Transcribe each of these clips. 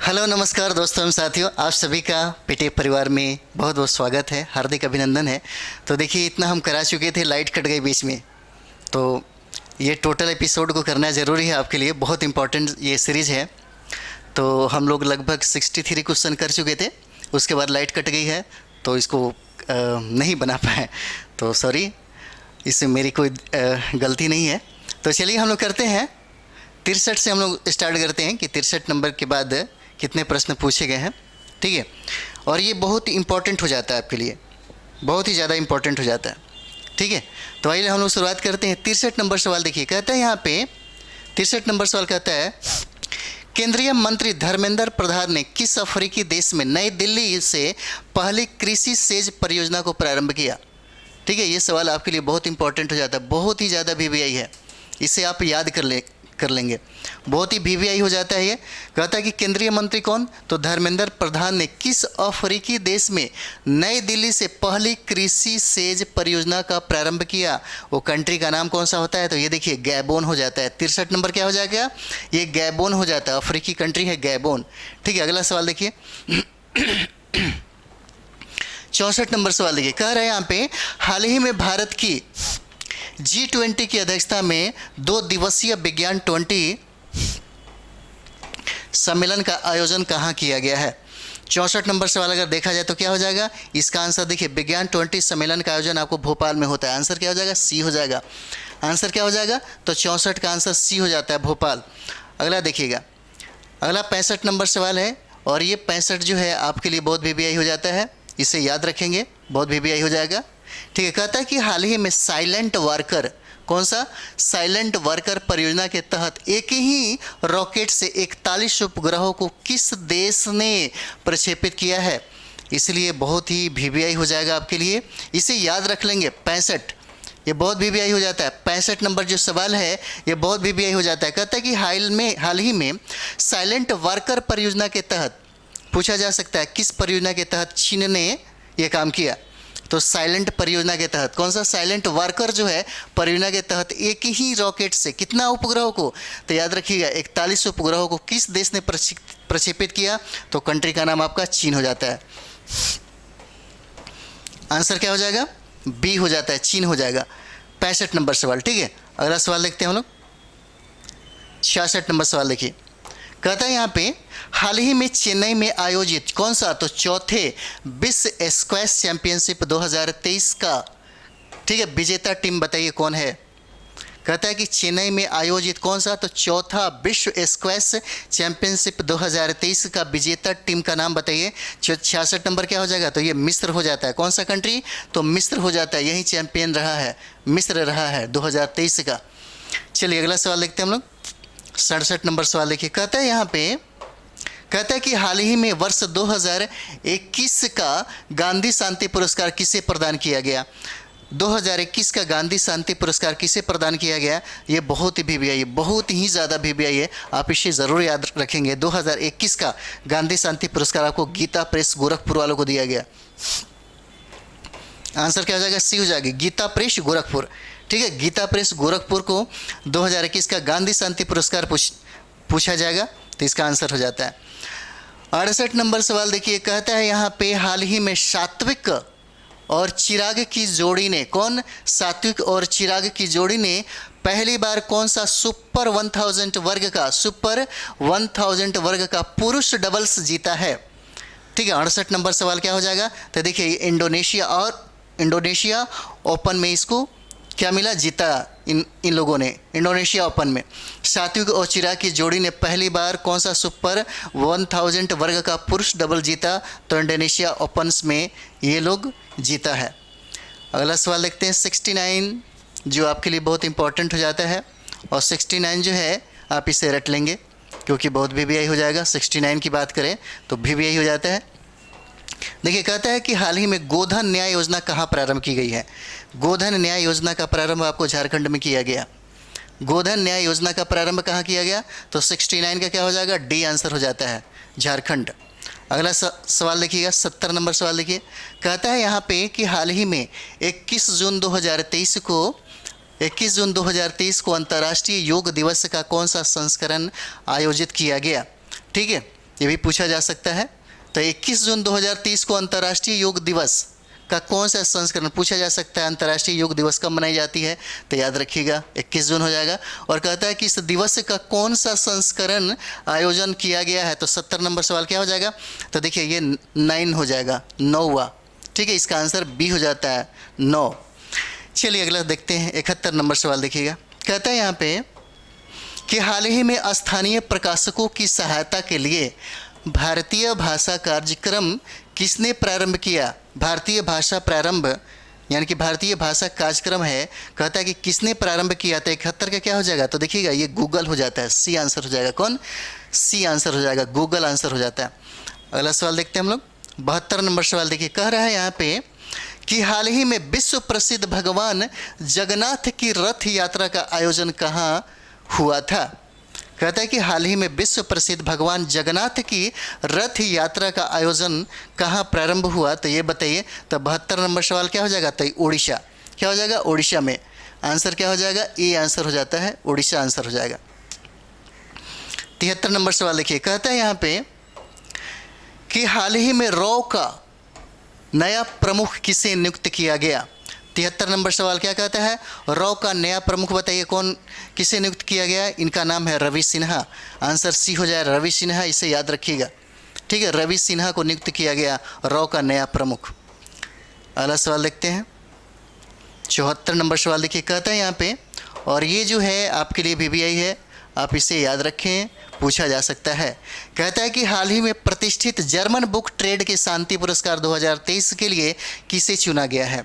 Hello नमस्कार दोस्तों एवं साथियों, आप सभी का पीटीएफ परिवार में बहुत बहुत स्वागत है, हार्दिक अभिनंदन है। तो देखिए, इतना हम करा चुके थे, लाइट कट गई बीच में, तो ये टोटल एपिसोड को करना ज़रूरी है आपके लिए, बहुत इंपॉर्टेंट ये सीरीज़ है। तो हम लोग लगभग 63 क्वेश्चन कर चुके थे, उसके बाद लाइट कट गई है तो इसको नहीं बना पाए, तो सॉरी, इसमें मेरी कोई गलती नहीं है। तो चलिए हम लोग करते हैं 63 से हम लोग स्टार्ट करते हैं कि 63 नंबर के बाद कितने प्रश्न पूछे गए हैं, ठीक है। और ये बहुत ही इम्पोर्टेंट हो जाता है आपके लिए, बहुत ही ज़्यादा इम्पोर्टेंट हो जाता है, ठीक है। तो आइए हम लोग शुरुआत करते हैं। 63 नंबर सवाल देखिए, कहता है यहाँ पे 63 नंबर सवाल कहता है, केंद्रीय मंत्री धर्मेंद्र प्रधान ने किस अफ्रीकी देश में नई दिल्ली से पहली कृषि सेच परियोजना को प्रारंभ किया। ठीक है, ये सवाल आपके लिए बहुत इंपॉर्टेंट हो जाता है, बहुत ही ज़्यादा वीवीआई है, इसे आप याद कर लेंगे, बहुत ही वीवीआई हो जाता है। ये कहता है कि केंद्रीय मंत्री कौन, तो धर्मेंद्र प्रधान ने किस अफ्रीकी देश में नई दिल्ली से पहली कृषि सेच परियोजना का प्रारंभ किया। वो कंट्री का नाम कौन सा होता है, तो ये देखिए गैबोन हो जाता है। 63 नंबर क्या हो जाएगा, ये गैबोन हो जाता है, अफ्रीकी कंट्री है गैबोन, ठीक है। अगला सवाल देखिए 64 नंबर सवाल देखिए, कह रहे हैं यहाँ पे, हाल ही में भारत की G20 की अध्यक्षता में 2 दिवसीय विज्ञान 20 सम्मेलन का आयोजन कहाँ किया गया है। 64 नंबर सवाल अगर देखा जाए तो क्या हो जाएगा, इसका आंसर देखिए, विज्ञान 20 सम्मेलन का आयोजन आपको भोपाल में होता है। आंसर क्या हो जाएगा, सी हो जाएगा। आंसर क्या हो जाएगा, तो 64 का आंसर सी हो जाता है, भोपाल। अगला देखिएगा, अगला 65 नंबर सवाल है, और ये 65 जो है आपके लिए बहुत वीवीआई हो जाता है, इसे याद रखेंगे, बहुत वीवीआई हो जाएगा, ठीक है। कहता है कि हाल ही में साइलेंट वर्कर, कौन सा, साइलेंट वर्कर परियोजना के तहत एक ही रॉकेट से 41 उपग्रहों को किस देश ने प्रक्षेपित किया है। इसलिए बहुत ही वीवीआई हो जाएगा आपके लिए, इसे याद रख लेंगे। 65 ये बहुत वीवीआई हो जाता है। 65 नंबर जो सवाल है ये बहुत वीवीआई हो जाता है। कहता है कि हाल ही में साइलेंट वर्कर परियोजना के तहत पूछा जा सकता है किस परियोजना के तहत चीन ने यह काम किया। तो साइलेंट परियोजना के तहत, कौन सा, साइलेंट वर्कर जो है परियोजना के तहत एक ही रॉकेट से कितना उपग्रहों को, तो याद रखिएगा 41 उपग्रहों को किस देश ने प्रक्षेपित किया, तो कंट्री का नाम आपका चीन हो जाता है। आंसर क्या हो जाएगा, बी हो जाता है, चीन हो जाएगा। 65 नंबर सवाल, ठीक है। अगला सवाल देखते हैं हम लोग, 66 नंबर सवाल देखिए, कहता है यहाँ पे, हाल ही में चेन्नई में आयोजित कौन सा, तो चौथे विश्व स्क्वैश चैंपियनशिप 2023 का, ठीक है, विजेता टीम बताइए कौन है। कहता है कि चेन्नई में आयोजित कौन सा, तो चौथा विश्व स्क्वैश चैंपियनशिप 2023 का विजेता टीम का नाम बताइए। 66 नंबर क्या हो जाएगा, तो ये मिस्र हो जाता है। कौन सा कंट्री, तो मिस्र हो जाता है, यही चैंपियन रहा है, मिस्र रहा है 2023 का। चलिए अगला सवाल देखते हैं हम लोग, 67 नंबर सवाल देखिए, कहता है यहाँ पे, कहता है कि हाल ही में वर्ष 2021 का गांधी शांति पुरस्कार किसे प्रदान किया गया। 2021 का गांधी शांति पुरस्कार किसे प्रदान किया गया, ये बहुत ही वीवीआई, बहुत ही ज़्यादा वीवीआई है, आप इसे ज़रूर याद रखेंगे। 2021 का गांधी शांति पुरस्कार आपको गीता प्रेस गोरखपुर वालों को दिया गया। आंसर क्या हो जाएगा, सी हो जाएगी, गीता प्रेस गोरखपुर, ठीक है। गीता प्रेस गोरखपुर को 2021 का गांधी शांति पुरस्कार पूछा जाएगा, तो इसका आंसर हो जाता है। 68 नंबर सवाल देखिए, कहता है यहाँ पे, हाल ही में सात्विक और चिराग की जोड़ी ने, कौन, सात्विक और चिराग की जोड़ी ने पहली बार कौन सा सुपर 1000 वर्ग का पुरुष डबल्स जीता है, ठीक है। 68 नंबर सवाल क्या हो जाएगा, तो देखिए इंडोनेशिया ओपन में इसको क्या मिला, जीता इन लोगों ने इंडोनेशिया ओपन में। सात्विक और चिराग की जोड़ी ने पहली बार कौन सा सुपर 1000 वर्ग का पुरुष डबल जीता, तो इंडोनेशिया ओपन्स में ये लोग जीता है। अगला सवाल देखते हैं 69, जो आपके लिए बहुत इंपॉर्टेंट हो जाता है, और 69 जो है आप इसे रट लेंगे क्योंकि बहुत वीवीआई हो जाएगा। 69 की बात करें तो वीवीआई हो जाता है। देखिए, कहता है कि हाल ही में गोधन न्याय योजना कहाँ प्रारंभ की गई है। गोधन न्याय योजना का प्रारंभ आपको झारखंड में किया गया। गोधन न्याय योजना का प्रारंभ कहाँ किया गया, तो 69 का क्या हो जाएगा, डी आंसर हो जाता है, झारखंड। अगला सवाल देखिएगा, 70 नंबर सवाल देखिए, कहता है यहाँ पे कि हाल ही में 21 जून 2023 को अंतर्राष्ट्रीय योग दिवस का कौन सा संस्करण आयोजित किया गया, ठीक है। ये भी पूछा जा सकता है। तो 21 जून 2030 को अंतर्राष्ट्रीय योग दिवस का कौन सा संस्करण पूछा जा सकता है। अंतर्राष्ट्रीय योग दिवस कब मनाई जाती है, तो याद रखिएगा 21 जून हो जाएगा। और कहता है कि इस दिवस का कौन सा संस्करण आयोजन किया गया है, तो 70 नंबर सवाल क्या हो जाएगा, तो देखिए ये 9 हो जाएगा, 9वां। ठीक है, इसका आंसर बी हो जाता है 9। चलिए अगला देखते हैं, 71 नंबर सवाल देखिएगा। कहता है यहाँ पे कि हाल ही में स्थानीय प्रकाशकों की सहायता के लिए भारतीय भाषा कार्यक्रम किसने प्रारंभ किया। भारतीय भाषा प्रारंभ यानी कि भारतीय भाषा कार्यक्रम है, कहता है कि किसने प्रारंभ किया। तो 71 का क्या हो जाएगा, तो देखिएगा ये गूगल हो जाता है, सी आंसर हो जाएगा। कौन, सी आंसर हो जाएगा, गूगल आंसर हो जाता है। अगला सवाल देखते हैं हम लोग, 72 नंबर सवाल देखिए। कह रहा है यहाँ पे कि हाल ही में विश्व प्रसिद्ध भगवान जगन्नाथ की रथ यात्रा का आयोजन कहाँ हुआ था। कहता है कि हाल ही में विश्व प्रसिद्ध भगवान जगन्नाथ की रथ यात्रा का आयोजन कहाँ प्रारंभ हुआ, तो ये बताइए। तो 72 नंबर सवाल क्या हो जाएगा, तो उड़ीसा। क्या हो जाएगा, उड़ीसा में। आंसर क्या हो जाएगा, ए आंसर हो जाता है, उड़ीसा आंसर हो जाएगा। 73 नंबर सवाल देखिए। कहता है यहाँ पे कि हाल ही में रॉ का नया प्रमुख किसे नियुक्त किया गया। 73 नंबर सवाल क्या कहता है, रॉ का नया प्रमुख बताइए कौन किसे नियुक्त किया गया है। इनका नाम है रवि सिन्हा। आंसर सी हो जाए, रवि सिन्हा, इसे याद रखिएगा। ठीक है, रवि सिन्हा को नियुक्त किया गया रॉ का नया प्रमुख। अगला सवाल देखते हैं, 74 नंबर सवाल देखिए। कहता है यहाँ पे, और ये जो है आपके लिए VBI है, आप इसे याद रखें, पूछा जा सकता है। कहता है कि हाल ही में प्रतिष्ठित जर्मन बुक ट्रेड के शांति पुरस्कार 2023 के लिए किसे चुना गया है।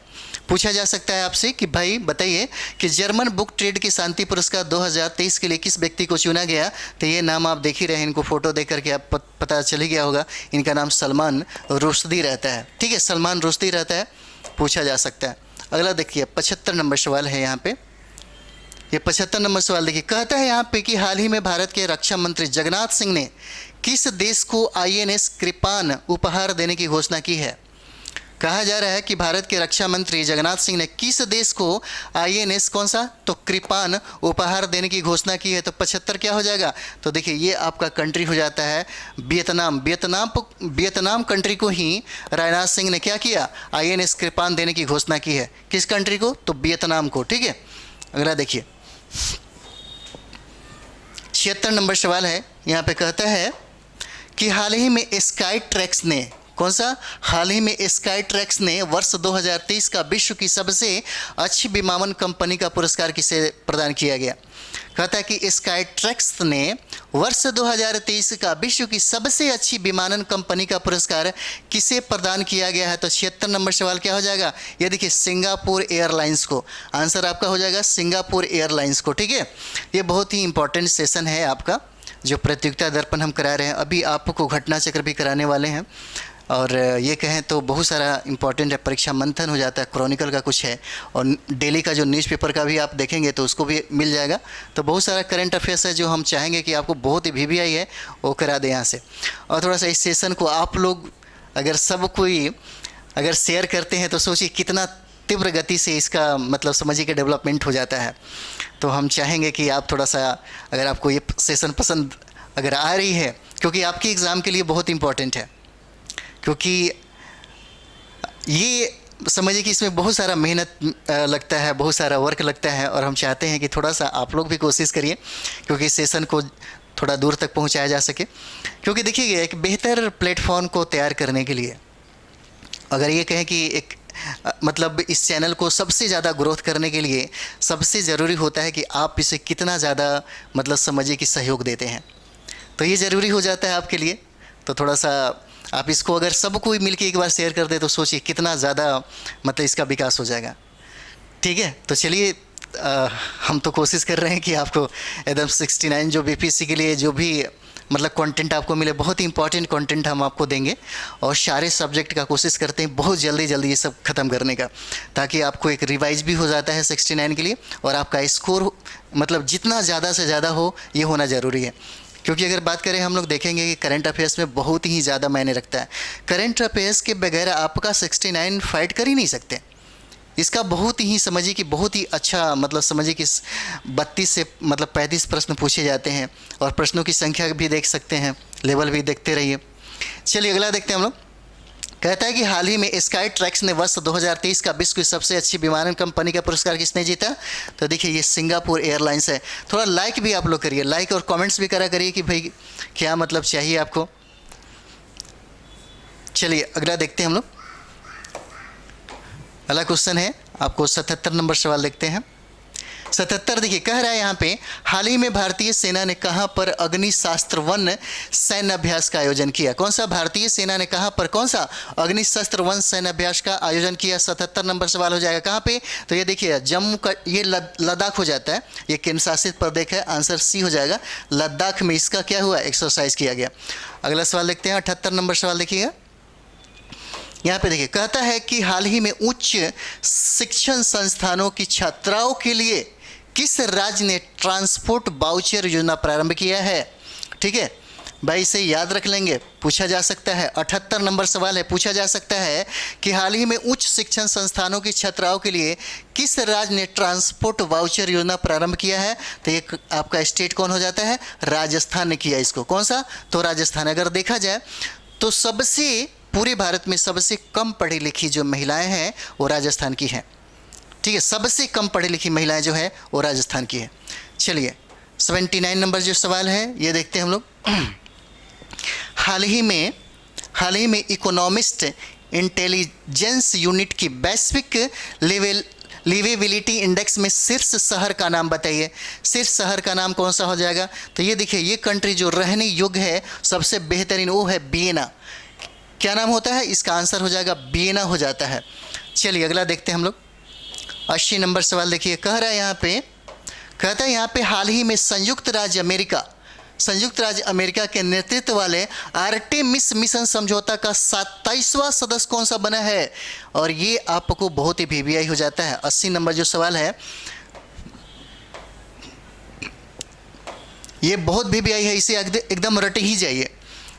पूछा जा सकता है आपसे कि भाई बताइए कि जर्मन बुक ट्रेड के शांति पुरस्कार 2023 के लिए किस व्यक्ति को चुना गया। तो ये नाम आप देख ही रहे हैं, इनको फोटो देख करके आप पता चल ही गया होगा। इनका नाम सलमान रुश्दी रहता है। ठीक है, सलमान रुश्दी रहता है, पूछा जा सकता है। अगला देखिए, 75 नंबर सवाल है यहाँ पे। ये 75 नंबर सवाल देखिए। कहता है यहाँ पे कि हाल ही में भारत के रक्षा मंत्री जगन्नाथ सिंह ने किस देश को INS कृपान उपहार देने की घोषणा की है। कहा जा रहा है कि भारत के रक्षा मंत्री जगन्नाथ सिंह ने किस देश को INS कौन सा, तो कृपान उपहार देने की घोषणा की है। तो 75 क्या हो जाएगा, तो देखिए ये आपका कंट्री हो जाता है वियतनाम। वियतनाम कंट्री को ही राजनाथ सिंह ने क्या किया, INS कृपान देने की घोषणा की है। किस कंट्री को, तो वियतनाम को। ठीक है, अगला देखिए, 76 नंबर सवाल है। यहाँ पे कहता है कि हाल ही में स्काई ट्रैक्स ने कौन सा, हाल ही में स्काई ट्रैक्स ने वर्ष 2023 का विश्व की सबसे अच्छी विमानन कंपनी का पुरस्कार किसे प्रदान किया गया। कहता है कि स्काई ट्रैक्स ने वर्ष 2023 का विश्व की सबसे अच्छी विमानन कंपनी का पुरस्कार किसे प्रदान किया गया है। तो 76 नंबर सवाल क्या हो जाएगा, ये देखिए सिंगापुर एयरलाइंस को। आंसर आपका हो जाएगा सिंगापुर एयरलाइंस को। ठीक है, ये बहुत ही इंपॉर्टेंट सेशन है आपका, जो प्रतियोगिता दर्पण हम करा रहे हैं। अभी आपको घटना चक्र भी कराने वाले हैं, और ये कहें तो बहुत सारा इंपॉर्टेंट है। परीक्षा मंथन हो जाता है, क्रॉनिकल का कुछ है, और डेली का जो न्यूज़पेपर का भी आप देखेंगे तो उसको भी मिल जाएगा। तो बहुत सारा करंट अफेयर्स है जो हम चाहेंगे कि आपको बहुत ही VBI है वो करा दें यहाँ से। और थोड़ा सा इस सेशन को आप लोग अगर सब कोई अगर शेयर करते हैं तो सोचिए कितना तीव्र गति से इसका मतलब समझिए कि डेवलपमेंट हो जाता है। तो हम चाहेंगे कि आप थोड़ा सा, अगर आपको ये सेशन पसंद अगर आ रही है, क्योंकि आपके एग्ज़ाम के लिए बहुत इंपॉर्टेंट है, क्योंकि ये समझिए कि इसमें बहुत सारा मेहनत लगता है, बहुत सारा वर्क लगता है, और हम चाहते हैं कि थोड़ा सा आप लोग भी कोशिश करिए, क्योंकि इस सेशन को थोड़ा दूर तक पहुंचाया जा सके। क्योंकि देखिए एक बेहतर प्लेटफॉर्म को तैयार करने के लिए, अगर ये कहें कि एक मतलब इस चैनल को सबसे ज़्यादा ग्रोथ करने के लिए सबसे ज़रूरी होता है कि आप इसे कितना ज़्यादा मतलब समझिए कि सहयोग देते हैं। तो ये ज़रूरी हो जाता है आपके लिए। तो थोड़ा सा आप इसको अगर सब कोई मिलके एक बार शेयर कर दे तो सोचिए कितना ज़्यादा मतलब इसका विकास हो जाएगा। ठीक है, तो चलिए हम तो कोशिश कर रहे हैं कि आपको एकदम 69 जो BPSC के लिए जो भी मतलब कंटेंट आपको मिले, बहुत ही इंपॉर्टेंट कंटेंट हम आपको देंगे, और सारे सब्जेक्ट का कोशिश करते हैं बहुत जल्दी ये सब ख़त्म करने का, ताकि आपको एक रिवाइज भी हो जाता है 69 के लिए, और आपका स्कोर मतलब जितना ज़्यादा से ज़्यादा हो ये होना ज़रूरी है। क्योंकि अगर बात करें हम लोग देखेंगे कि करंट अफेयर्स में बहुत ही ज़्यादा मायने रखता है। करंट अफेयर्स के बगैर आपका 69 फाइट कर ही नहीं सकते। इसका बहुत ही समझिए कि बहुत ही अच्छा मतलब समझिए कि 32 से मतलब 35 प्रश्न पूछे जाते हैं और प्रश्नों की संख्या भी देख सकते हैं, लेवल भी देखते रहिए। चलिए अगला देखते हैं हम लोग। कहता है कि हाल ही में स्काई ट्रैक्स ने वर्ष 2023 का विश्व की सबसे अच्छी विमानन कंपनी का पुरस्कार किसने जीता? तो देखिए ये सिंगापुर एयरलाइंस है। थोड़ा लाइक भी आप लोग करिए, लाइक और कमेंट्स भी करा करिए कि भाई क्या मतलब चाहिए आपको। चलिए अगला देखते हैं हम लोग। अगला क्वेश्चन है, आपको 77 नंबर सवाल देखते हैं। 77 देखिए कह रहा है यहाँ पे, हाल ही में भारतीय सेना ने कहाँ पर अग्निशस्त्र वन सैन्य अभ्यास का आयोजन किया? कौन सा भारतीय सेना ने कहाँ पर कौन सा अग्निशस्त्र वन सैन्य अभ्यास का आयोजन किया? 77 नंबर सवाल हो जाएगा कहाँ पे? तो ये देखिए जम्मू का, ये लद्दाख हो जाता है, ये केंद्र शासित प्रदेश है, आंसर सी हो जाएगा। लद्दाख में इसका क्या हुआ? एक्सरसाइज किया गया। अगला सवाल देखते हैं, 78 नंबर सवाल देखिएगा। यहाँ पे देखिए कहता है कि हाल ही में उच्च शिक्षण संस्थानों की छात्राओं के लिए किस राज्य ने ट्रांसपोर्ट वाउचर योजना प्रारंभ किया है? ठीक है भाई, इसे याद रख लेंगे, पूछा जा सकता है। 78 नंबर सवाल है, पूछा जा सकता है कि हाल ही में उच्च शिक्षण संस्थानों की छात्राओं के लिए किस राज्य ने ट्रांसपोर्ट वाउचर योजना प्रारंभ किया है? तो ये आपका स्टेट कौन हो जाता है? राजस्थान ने किया इसको। कौन सा? तो राजस्थान। अगर देखा जाए तो सबसे पूरे भारत में सबसे कम पढ़ी लिखी जो महिलाएं हैं वो राजस्थान की हैं। ठीक है, सबसे कम पढ़ी लिखी महिलाएं जो है वो राजस्थान की है। चलिए 79 नंबर जो सवाल है ये देखते हैं हम लोग। हाल ही में इकोनॉमिस्ट इंटेलिजेंस यूनिट की वैश्विक लिवेबिलिटी इंडेक्स में शीर्ष शहर का नाम बताइए। शीर्ष शहर का नाम कौन सा हो जाएगा? तो ये देखिए ये कंट्री जो रहने योग्य है सबसे बेहतरीन वो है वियना। क्या नाम होता है इसका? आंसर हो जाएगा वियना हो जाता है। चलिए अगला देखते हैं हम लोग। 80 नंबर सवाल देखिए कह रहा है यहाँ पे, कहता है यहाँ पे हाल ही में संयुक्त राज्य अमेरिका के नेतृत्व वाले आर्टेमिस मिशन समझौता का 27वां सदस्य कौन सा बना है? और ये आपको बहुत ही वीवीआई हो जाता है। 80 नंबर जो सवाल है ये बहुत वीवीआई है, इसे एकदम रट ही जाइए,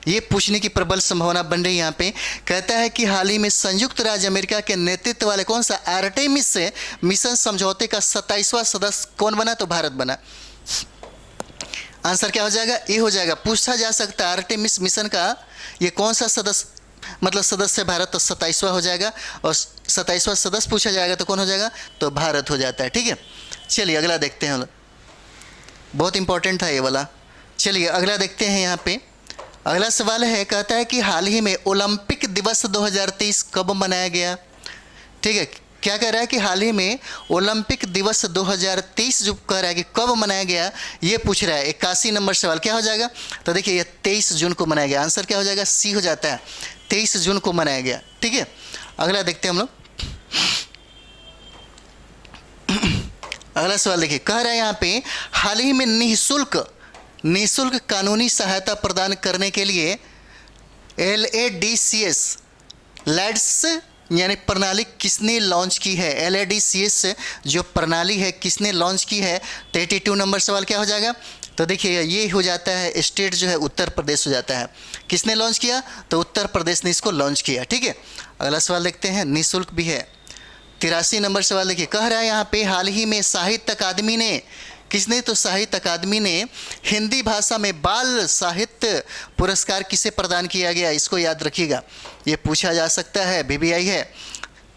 ये पूछने की प्रबल संभावना बन रही है। यहाँ पे कहता है कि हाल ही में संयुक्त राज्य अमेरिका के नेतृत्व वाले कौन सा आर्टेमिस मिशन समझौते का 27वां सदस्य कौन बना? तो भारत बना। आंसर क्या हो जाएगा? ये हो जाएगा। पूछा जा सकता है आर्टेमिस मिशन का ये कौन सा सदस्य मतलब सदस्य भारत, तो 27वां हो जाएगा। और 27वां सदस्य पूछा जाएगा तो कौन हो जाएगा? तो भारत हो जाता है। ठीक है, चलिए अगला देखते हैं, बहुत इंपॉर्टेंट था ये वाला। चलिए अगला देखते हैं। यहाँ पे अगला सवाल है, कहता है कि हाल ही में ओलंपिक दिवस 2023 कब मनाया गया? ठीक है, क्या कह रहा है कि हाल ही में ओलंपिक दिवस 2023 जो कह रहा है कि कब मनाया गया ये पूछ रहा है। 81 नंबर सवाल क्या हो जाएगा? तो देखिए ये 23 जून को मनाया गया। आंसर क्या हो जाएगा? सी हो जाता है, 23 जून को मनाया गया। ठीक है, अगला देखते हैं हम लोग। अगला सवाल देखिए कह रहा है यहाँ पे, हाल ही में निःशुल्क कानूनी सहायता प्रदान करने के लिए LADCS लैड्स यानी प्रणाली किसने लॉन्च की है? LADCS जो प्रणाली है किसने लॉन्च की है? 82 नंबर सवाल क्या हो जाएगा? तो देखिए ये हो जाता है स्टेट जो है उत्तर प्रदेश हो जाता है। किसने लॉन्च किया? तो उत्तर प्रदेश ने इसको लॉन्च किया। ठीक है, अगला सवाल देखते हैं, निःशुल्क भी है। 83 नंबर सवाल देखिए कह रहा है यहाँ पे, हाल ही में साहित्य अकादमी ने किसने? तो साहित्य अकादमी ने हिंदी भाषा में बाल साहित्य पुरस्कार किसे प्रदान किया गया? इसको याद रखिएगा, ये पूछा जा सकता है, वीवीआई है।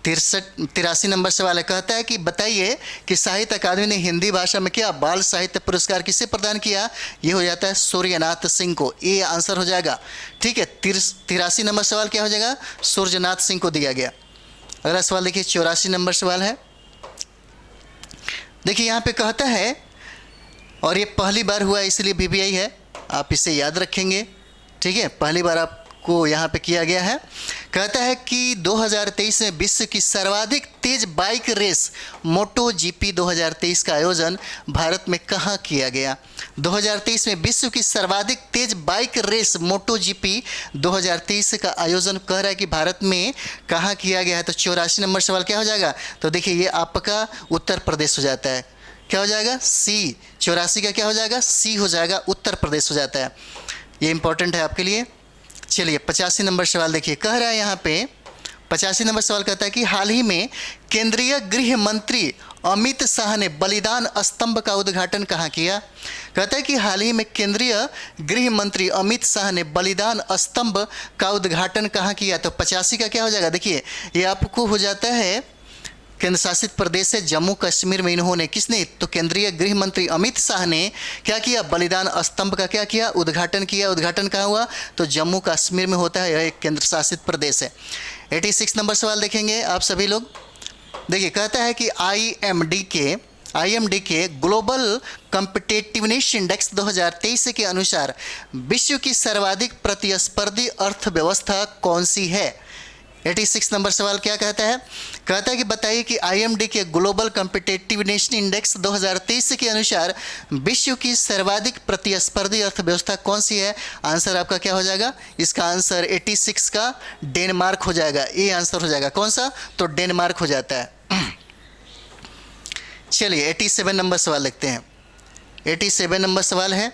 83 नंबर सवाल है, कहता है कि बताइए कि साहित्य अकादमी ने हिंदी भाषा में क्या बाल साहित्य पुरस्कार किसे प्रदान किया? ये हो जाता है सूर्यनाथ सिंह को, ये आंसर हो जाएगा। ठीक है, 83 नंबर सवाल क्या हो जाएगा? सूर्यनाथ सिंह को दिया गया। अगला सवाल देखिए 84 नंबर सवाल है। देखिए यहाँ पे कहता है, और ये पहली बार हुआ इसलिए वीवीआई है, आप इसे याद रखेंगे। ठीक है, पहली बार आपको यहाँ पे किया गया है। कहता है कि 2023 में विश्व की सर्वाधिक तेज बाइक रेस मोटो जीपी 2023 का आयोजन भारत में कहाँ किया गया? 2023 में विश्व की सर्वाधिक तेज बाइक रेस मोटो जीपी 2023 का आयोजन कह रहा है कि भारत में कहाँ किया गया है? तो 84 नंबर सवाल क्या हो जाएगा? तो देखिए ये आपका उत्तर प्रदेश हो जाता है। क्या हो जाएगा? सी। 84 का क्या हो जाएगा? सी हो जाएगा, उत्तर प्रदेश हो जाता है। ये इंपॉर्टेंट है आपके लिए। चलिए 85 नंबर सवाल देखिए कह रहा है यहाँ पे, 85 नंबर सवाल कहता है कि हाल ही में केंद्रीय गृह मंत्री अमित शाह ने बलिदान स्तंभ का उद्घाटन कहाँ किया। कहता है कि हाल ही में केंद्रीय गृह मंत्री अमित शाह ने बलिदान स्तंभ का उद्घाटन कहाँ किया। तो 85 का क्या हो जाएगा, देखिए ये आपको हो जाता है केंद्र शासित प्रदेश है जम्मू कश्मीर में। इन्होंने किसने, तो केंद्रीय गृह मंत्री अमित शाह ने क्या किया, बलिदान स्तंभ का क्या किया, उद्घाटन किया। उद्घाटन कहाँ हुआ, तो जम्मू कश्मीर में होता है, यह एक केंद्र शासित प्रदेश है। 86 नंबर सवाल देखेंगे आप सभी लोग। देखिए कहता है कि IMD के ग्लोबल कॉम्पिटिटिवनेस इंडेक्स 2023 के अनुसार विश्व की सर्वाधिक प्रतिस्पर्धी अर्थव्यवस्था कौन सी है। 86 नंबर सवाल क्या कहता है, कहता है कि बताइए कि IMD के ग्लोबल कॉम्पिटिटिवनेस इंडेक्स 2023 के अनुसार विश्व की सर्वाधिक प्रतिस्पर्धी अर्थव्यवस्था कौन सी है। आंसर आपका क्या हो जाएगा, इसका आंसर 86 का डेनमार्क हो जाएगा। ये आंसर हो जाएगा कौन सा, तो डेनमार्क हो जाता है। चलिए 87 नंबर सवाल लिखते हैं। 87 नंबर सवाल है,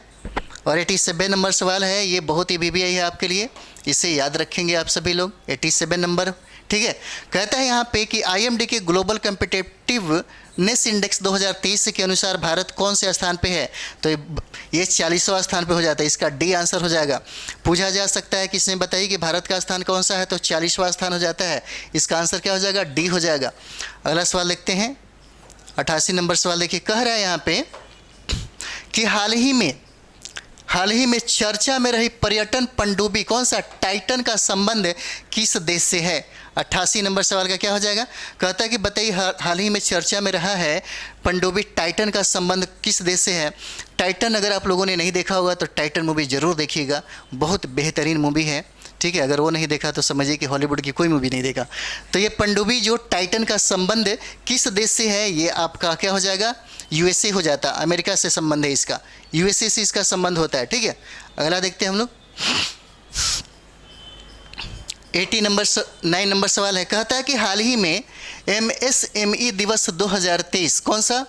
और 87 नंबर सवाल है, ये बहुत ही BBI है आपके लिए, इसे याद रखेंगे आप सभी लोग। 87 नंबर, ठीक है। कहता है यहाँ पे कि IMD के ग्लोबल कॉम्पिटिटिवनेस इंडेक्स 2023 के अनुसार भारत कौन से स्थान पे है। तो ये 40वां स्थान पे हो जाता है, इसका D आंसर हो जाएगा। पूछा जा सकता है कि इसने बताइए कि भारत का स्थान कौन सा है, तो 40वां स्थान हो जाता है, इसका आंसर क्या हो जाएगा, D हो जाएगा। अगला सवाल देखते हैं। 88 नंबर सवाल देखिए, कह रहा है यहाँ पे कि हाल ही में चर्चा में रही पर्यटन पनडुब्बी कौन सा, टाइटन का संबंध किस देश से है। 88 नंबर सवाल का क्या हो जाएगा, कहता है कि बताइए हाल ही में चर्चा में रहा है पनडुब्बी टाइटन का संबंध किस देश से है। टाइटन अगर आप लोगों ने नहीं देखा होगा तो टाइटन मूवी ज़रूर देखिएगा, बहुत बेहतरीन मूवी है, ठीक है। अगर वो नहीं देखा तो समझिए कि हॉलीवुड की कोई मूवी नहीं देखा। तो ये पनडुब्बी जो टाइटन का संबंध किस देश से है, ये आपका क्या हो जाएगा, USA हो जाता है, अमेरिका से संबंध है इसका, USA से इसका संबंध होता है, ठीक है। अगला देखते हैं हम लोग। 9 नंबर सवाल है, कहता है कि हाल ही में MSME दिवस 2023 कौन सा,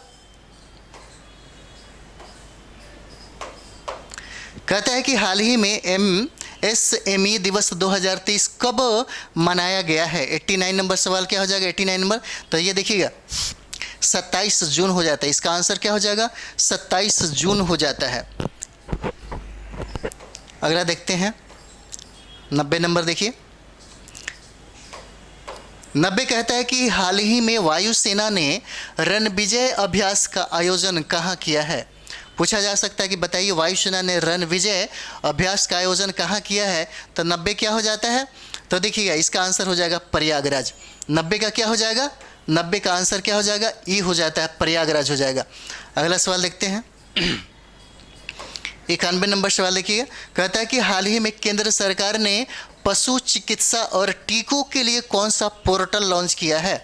कहता है कि हाल ही में MSME दिवस 2023 कब मनाया गया है। 89 नंबर सवाल क्या हो जाएगा, 89 नंबर, तो ये देखिएगा 27 जून हो जाता है, इसका आंसर क्या हो जाएगा, 27 जून हो जाता है। अगला देखते हैं 90 नंबर, देखिए 90 कहता है कि हाल ही में वायुसेना ने रणविजय अभ्यास का आयोजन कहाँ किया है। पूछा जा सकता है कि बताइए वायुसेना ने रणविजय अभ्यास का आयोजन कहाँ किया है। तो 90 क्या हो जाता है, तो देखिएगा इसका आंसर हो जाएगा प्रयागराज। 90 का क्या हो जाएगा, 90 का आंसर क्या हो जाएगा, ई हो जाता है, प्रयागराज हो जाएगा। अगला सवाल देखते हैं। 91 नंबर सवाल देखिए, कहता है कि हाल ही में केंद्र सरकार ने पशु चिकित्सा और टीकों के लिए कौन सा पोर्टल लॉन्च किया है।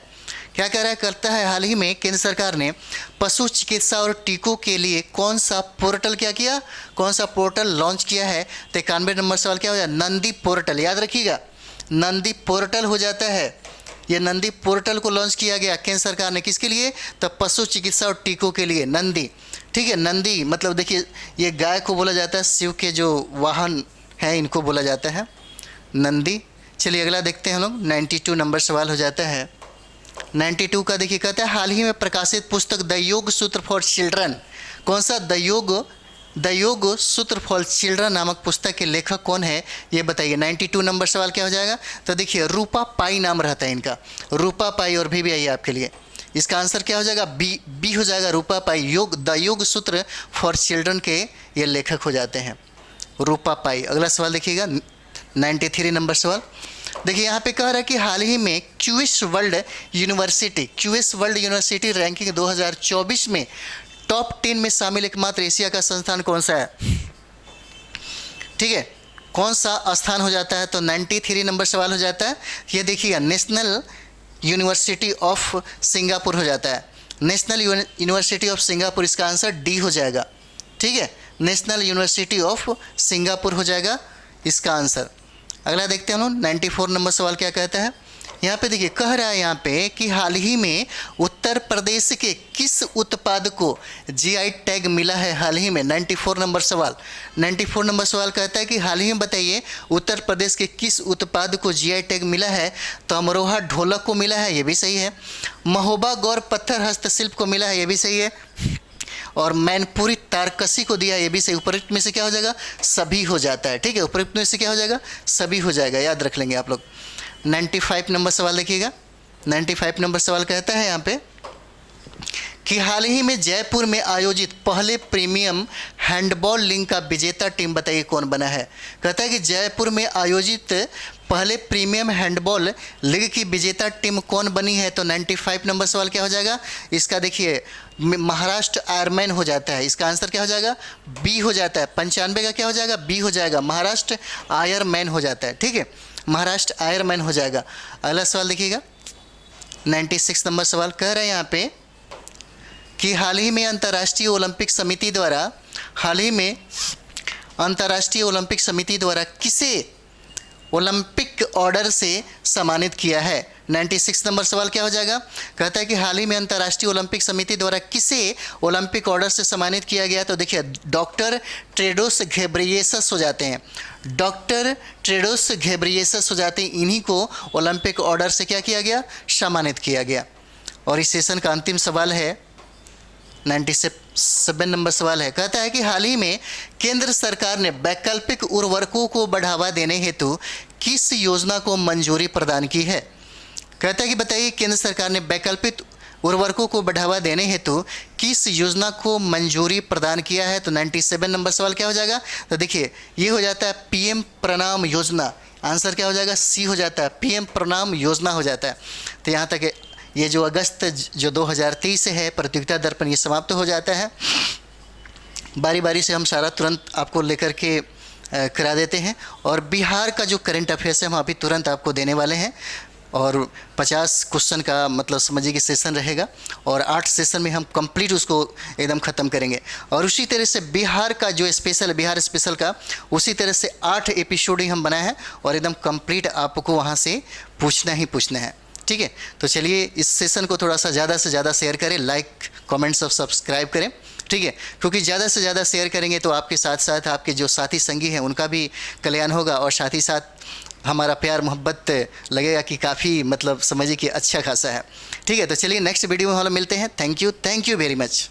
क्या कह रहा है, करता है हाल ही में केंद्र सरकार ने पशु चिकित्सा और टीकों के लिए कौन सा पोर्टल क्या किया, कौन सा पोर्टल लॉन्च किया है। तो 91 नंबर सवाल क्या हो जाए, नंदी पोर्टल, याद रखिएगा नंदी पोर्टल हो जाता है। ये नंदी पोर्टल को लॉन्च किया गया केंद्र सरकार ने, किसके लिए, तो पशु चिकित्सा और टीकों के लिए, नंदी, ठीक है। नंदी मतलब देखिए ये गाय को बोला जाता है, शिव के जो वाहन हैं इनको बोला जाता है नंदी। चलिए अगला देखते हैं हम लोग। 92 नंबर सवाल हो जाता है। 92 का देखिए, कहता है हाल ही में प्रकाशित पुस्तक द योग सूत्र फॉर चिल्ड्रन कौन सा, द योग सूत्र फॉर चिल्ड्रन नामक पुस्तक के लेखक कौन है, ये बताइए। 92 नंबर सवाल क्या हो जाएगा, तो देखिए रूपा पाई नाम रहता है इनका, रूपा पाई, और भी आई आपके लिए, इसका आंसर क्या हो जाएगा, बी हो जाएगा, रूपा पाई। द योग सूत्र फॉर चिल्ड्रन के ये लेखक हो जाते हैं रूपा पाई। अगला सवाल देखिएगा 93 नंबर सवाल, देखिए यहाँ पे कह रहा है कि हाल ही में क्यूएस वर्ल्ड यूनिवर्सिटी रैंकिंग 2024 में टॉप 10 में शामिल एकमात्र एशिया का संस्थान कौन सा है, ठीक है, कौन सा स्थान हो जाता है। तो 93 नंबर सवाल हो जाता है, ये देखिएगा नेशनल यूनिवर्सिटी ऑफ सिंगापुर हो जाता है, नेशनल यूनिवर्सिटी ऑफ सिंगापुर, इसका आंसर डी हो जाएगा, ठीक है, नेशनल यूनिवर्सिटी ऑफ सिंगापुर हो जाएगा इसका आंसर। अगला देखते हैं हम लोग 94 नंबर सवाल क्या कहता है, यहाँ पे देखिए कह रहा है यहाँ पे कि हाल ही में उत्तर प्रदेश के किस उत्पाद को जीआई टैग मिला है हाल ही में। 94 नंबर सवाल। 94 नंबर सवाल कहता है कि हाल ही में बताइए उत्तर प्रदेश के किस उत्पाद को जीआई टैग मिला है। तो अमरोहा ढोलक को मिला है, ये भी सही है। महोबा गौर पत्थर हस्तशिल्प को मिला है, ये भी सही है। और मैनपुरी तारकसी को दिया, ये भी सही। उपयुक्त में से क्या हो जाएगा, सभी हो जाता है। ठीक है, उपयुक्त में से क्या हो जाएगा, सभी हो जाएगा, याद रख लेंगे आप लोग। 95 नंबर सवाल देखिएगा। 95 नंबर सवाल कहता है यहाँ पे कि हाल ही में जयपुर में आयोजित पहले प्रीमियम हैंडबॉल लीग का विजेता टीम बताइए कौन बना है। कहता है कि जयपुर में आयोजित पहले प्रीमियम हैंडबॉल लीग की विजेता टीम कौन बनी है। तो 95 नंबर सवाल क्या हो जाएगा इसका, देखिए महाराष्ट्र आयरमैन हो जाता है। इसका आंसर क्या हो जाएगा, बी हो जाता है। 95 का क्या हो जाएगा, बी हो जाएगा, महाराष्ट्र आयरमैन हो जाता है। ठीक है, महाराष्ट्र आयरमैन हो जाएगा। अगला सवाल देखिएगा। 96 नंबर सवाल कह रहे हैं यहाँ पे कि हाल ही में अंतर्राष्ट्रीय ओलंपिक समिति द्वारा किसे ओलंपिक ऑर्डर से सम्मानित किया है। 96 नंबर सवाल क्या हो जाएगा, कहता है कि हाल ही में अंतर्राष्ट्रीय ओलंपिक समिति द्वारा किसे ओलंपिक ऑर्डर से सम्मानित किया गया। तो देखिए डॉक्टर टेड्रोस घेब्रेयेसस हो जाते हैं। डॉक्टर टेड्रोस घेब्रेयेसस हो जाते हैं, इन्हीं को ओलंपिक ऑर्डर से क्या किया गया, सम्मानित किया गया। और इस सेशन का अंतिम सवाल है 97 नंबर सवाल है। कहता है कि हाल ही में केंद्र सरकार ने वैकल्पिक उर्वरकों को बढ़ावा देने हेतु किस योजना को मंजूरी प्रदान की है। कहता है कि बताइए केंद्र सरकार ने वैकल्पिक उर्वरकों को बढ़ावा देने हेतु किस योजना को मंजूरी प्रदान किया है। तो 97 नंबर सवाल क्या हो जाएगा, तो देखिए ये हो जाता है पीएम प्रणाम योजना। आंसर क्या हो जाएगा, सी हो जाता है, पीएम प्रणाम योजना हो जाता है। तो यहाँ तक ये जो अगस्त जो 2023 से है प्रतियोगिता दर्पण ये समाप्त हो जाता है। बारी बारी से हम सारा तुरंत आपको लेकर के करा देते हैं। और बिहार का जो करंट अफेयर्स है हम अभी तुरंत आपको देने वाले हैं। और 50 क्वेश्चन का मतलब समझिए कि सेशन रहेगा और 8 सेशन में हम कंप्लीट उसको एकदम ख़त्म करेंगे। और उसी तरह से बिहार का जो स्पेशल, बिहार स्पेशल का उसी तरह से 8 एपिसोड ही हम बनाए हैं और एकदम कंप्लीट आपको वहाँ से पूछना ही पूछना है। ठीक है, तो चलिए इस सेशन को थोड़ा सा ज़्यादा से ज़्यादा शेयर करें, लाइक कमेंट्स और सब्सक्राइब करें। ठीक है, क्योंकि ज़्यादा से ज़्यादा शेयर करेंगे तो आपके साथ साथ आपके जो साथी संगी हैं उनका भी कल्याण होगा और साथ ही साथ हमारा प्यार मोहब्बत लगेगा कि काफ़ी मतलब समझिए कि अच्छा खासा है। ठीक है, तो चलिए नेक्स्ट वीडियो में हम लोग मिलते हैं। Thank you very much.